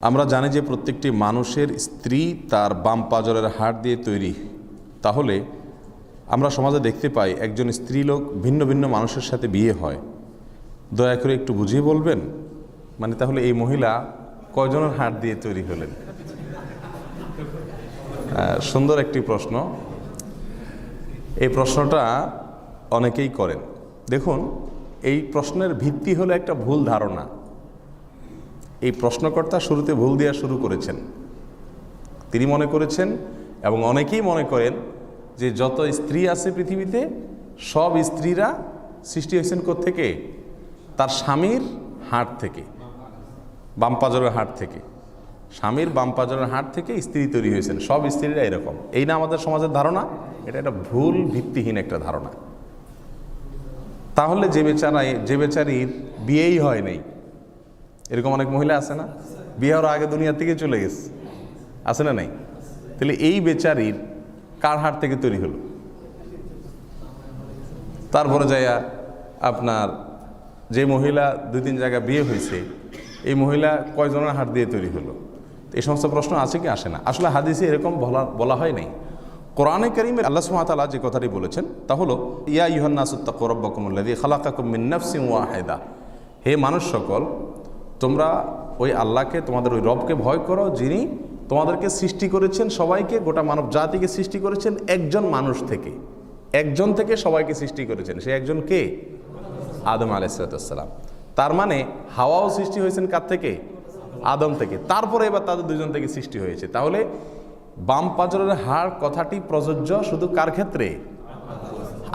আমরা জানি যে প্রত্যেকটি মানুষের স্ত্রী তার বাম পাঁজরের হাড় দিয়ে তৈরি। তাহলে আমরা সমাজে দেখতে পাই একজন স্ত্রীলোক ভিন্ন ভিন্ন মানুষের সাথে বিয়ে হয়। দয়া করে একটু বুঝিয়ে বলবেন, মানে তাহলে এই মহিলা কয়জনের হাড় দিয়ে তৈরি হলেন? সুন্দর একটি প্রশ্ন। এই প্রশ্নটা অনেকেই করেন। দেখুন, এই প্রশ্নের ভিত্তি হলো একটা ভুল ধারণা। এই প্রশ্নকর্তা শুরুতে ভুল দেওয়া শুরু করেছেন। তিনি মনে করেছেন এবং অনেকেই মনে করেন যে যত স্ত্রী আছে পৃথিবীতে সব স্ত্রীরা সৃষ্টি হয়েছেন কোত্থেকে? তার স্বামীর হাড় থেকে, বাম পাঁজরের হাড় থেকে। স্বামীর বাম পাঁজরের হাড় থেকে স্ত্রী তৈরি হয়েছেন, সব স্ত্রীরা এরকম। এই না আমাদের সমাজের ধারণা? এটা একটা ভুল ভিত্তিহীন একটা ধারণা। তাহলে যে বেচারির বিয়েই হয় নাই, এরকম অনেক মহিলা আছে না, বিয়ে হওয়ার আগে দুনিয়া থেকে চলে গেছে, আছে না নাই? তাহলে এই বেচারির কার হাড় থেকে তৈরি হলো? তারপরে যাইয়া আপনার যে মহিলা 2-3 জায়গায় বিয়ে হয়েছে, এই মহিলা কয়জনের হাড় দিয়ে তৈরি হলো? এই সমস্ত প্রশ্ন আছে কি আসে না? আসলে হাদিসে এরকম বলা হয় নাই। কোরআনে কারীমে আল্লাহ সুবহানাহু ওয়া তাআলা যে কথাটি বলেছেন তা হলো, ইয়া আইয়ুহান নাসু তাকু রাব্বাকুমুল্লাযী খালাকাকুম মিন নাফসিন ওয়াহিদা। হে মানুষ সকল, তোমরা ওই আল্লাহকে, তোমাদের ওই রবকে ভয় করো, যিনি তোমাদেরকে সৃষ্টি করেছেন, সবাইকে, গোটা মানব জাতিকে সৃষ্টি করেছেন একজন মানুষ থেকে। একজন থেকে সবাইকে সৃষ্টি করেছেন। সে একজন কে? আদম আলাইহিস সালাম। তার মানে হাওয়াও সৃষ্টি হয়েছেন কার থেকে? আদম থেকে। তারপরে এবার তাদের দুজন থেকে সৃষ্টি হয়েছে। তাহলে বাম পাঁজরের হাড় কথাটি প্রযোজ্য শুধু কার ক্ষেত্রে?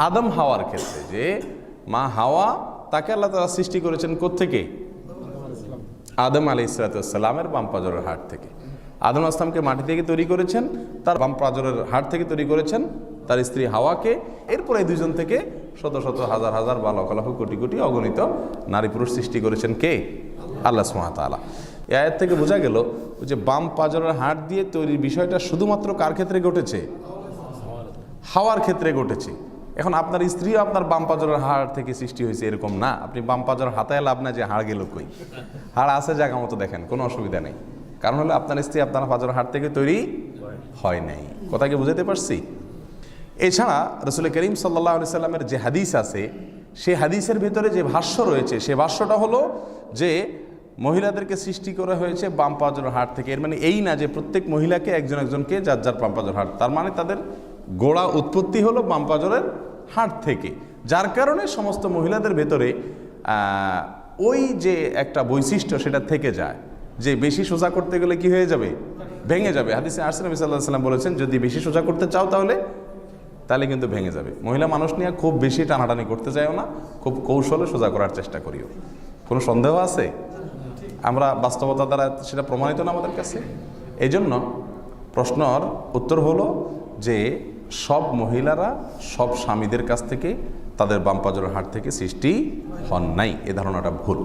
আদম হাওয়ার ক্ষেত্রে। যে মা হাওয়া, তাকে আল্লাহ তাআলা সৃষ্টি করেছেন কোত্থেকে? আদম আলাইহিস সালামের বাম পাঁজরের হাড় থেকে। আদম আসলামকে মাটি থেকে তৈরি করেছেন, তার বাম পাঁজরের হাড় থেকে তৈরি করেছেন তার স্ত্রী হাওয়াকে। এরপরে এই দুজন থেকে শত শত হাজার হাজার বা লক্ষ লক্ষ কোটি কোটি অগণিত নারী পুরুষ সৃষ্টি করেছেন কে? আল্লাহ সুবহানাহু ওয়া তাআলা। এই আয়াত থেকে বোঝা গেল যে বাম পাঁজরের হাড় দিয়ে তৈরির বিষয়টা শুধুমাত্র কার ক্ষেত্রে ঘটেছে? হাওয়ার ক্ষেত্রে ঘটেছে। এখন আপনার স্ত্রীও আপনার বাম পাঁজরের হাড় থেকে সৃষ্টি হয়েছে এরকম না। আপনি বাম পাঁজর হাতায় লাভ না যে হাড় গেল কই। হাড় আছে জায়গা মতো, দেখেন, কোনো অসুবিধা নেই। কারণ হলো আপনার স্ত্রী আপনার পাঁজরের হাড় থেকে তৈরি হয় নাই। কথা কি বুঝাতে পারছি? এছাড়া রাসূল করিম সাল্লাল্লাহু আলাইহি সাল্লামের যে হাদিস আছে, সেই হাদিসের ভিতরে যে ভাষ্য রয়েছে, সে ভাষ্যটা হলো যে মহিলাদেরকে সৃষ্টি করা হয়েছে বাম পাঁজরের হাড় থেকে। এর মানে এই না যে প্রত্যেক মহিলাকে একজন একজনকে যার যার বাম পাঁজরের হাড়, তার মানে তাদের গোড়া উৎপত্তি হলো বাম পাঁজরের হাড় থেকে। যার কারণে সমস্ত মহিলাদের ভেতরে ওই যে একটা বৈশিষ্ট্য সেটা থেকে যায় যে বেশি সোজা করতে গেলে কি হয়ে যাবে? ভেঙে যাবে। হাদিসে আসছে, নবী সাল্লাল্লাহু আলাইহি সাল্লাম বলেছেন, যদি বেশি সোজা করতে চাও তাহলে কিন্তু ভেঙে যাবে। মহিলা মানুষ নিয়ে খুব বেশি টানাটানি করতে চাইও না, খুব কৌশলে সোজা করার চেষ্টা করিও। কোনো সন্দেহ আছে? আমরা বাস্তবতা দ্বারা সেটা প্রমাণিত না আমাদের কাছে। এই জন্য প্রশ্নর উত্তর হলো যে সব মহিলারা সব স্বামীদের কাছ থেকে তাদের বাম পাঁজরের হাড় থেকে সৃষ্টি হন নাই। এ ধারণাটা ভুল।